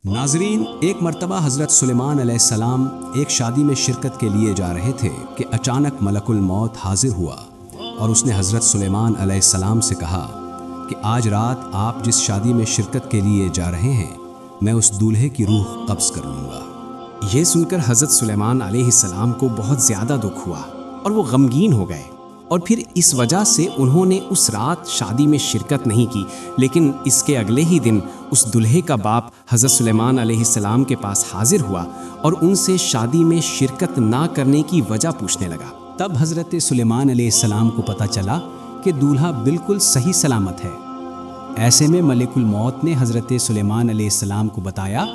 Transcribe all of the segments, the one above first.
ناظرین، ایک مرتبہ حضرت سلیمان علیہ السلام ایک شادی میں شرکت کے لیے جا رہے تھے کہ اچانک ملک الموت حاضر ہوا اور اس نے حضرت سلیمان علیہ السلام سے کہا کہ آج رات آپ جس شادی میں شرکت کے لیے جا رہے ہیں میں اس دولہے کی روح قبض کر لوں گا۔ یہ سن کر حضرت سلیمان علیہ السلام کو بہت زیادہ دکھ ہوا اور وہ غمگین ہو گئے، اور پھر اس وجہ سے انہوں نے اس رات شادی میں شرکت نہیں کی، لیکن اس کے اگلے ہی دن اس دلہے کا باپ حضرت سلیمان علیہ السلام کے پاس حاضر ہوا اور ان سے شادی میں شرکت نہ کرنے کی وجہ پوچھنے لگا۔ تب حضرت سلیمان علیہ السلام کو پتہ چلا کہ دولہا بالکل صحیح سلامت ہے۔ ایسے میں ملک الموت نے حضرت سلیمان علیہ السلام کو بتایا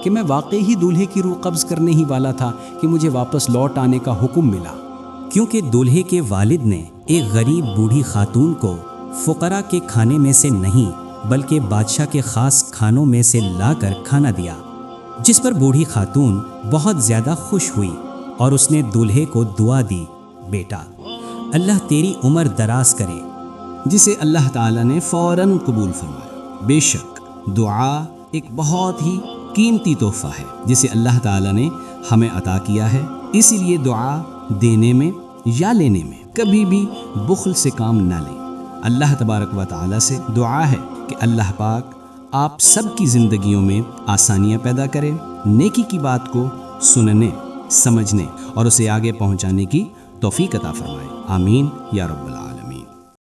کہ میں واقعی ہی دولہے کی روح قبض کرنے ہی والا تھا کہ مجھے واپس لوٹ آنے کا حکم ملا، کیونکہ دولہے کے والد نے ایک غریب بوڑھی خاتون کو فقراء کے کھانے میں سے نہیں بلکہ بادشاہ کے خاص کھانوں میں سے لا کر کھانا دیا، جس پر بوڑھی خاتون بہت زیادہ خوش ہوئی اور اس نے دولہے کو دعا دی، بیٹا اللہ تیری عمر دراز کرے، جسے اللہ تعالیٰ نے فوراً قبول فرمایا۔ بے شک دعا ایک بہت ہی قیمتی تحفہ ہے جسے اللہ تعالیٰ نے ہمیں عطا کیا ہے، اسی لیے دعا دینے میں یا لینے میں کبھی بھی بخل سے کام نہ لیں۔ اللہ تبارک و تعالیٰ سے دعا ہے کہ اللہ پاک آپ سب کی زندگیوں میں آسانیاں پیدا کرے، نیکی کی بات کو سننے، سمجھنے اور اسے آگے پہنچانے کی توفیق عطا فرمائے۔ آمین یا رب العالمین۔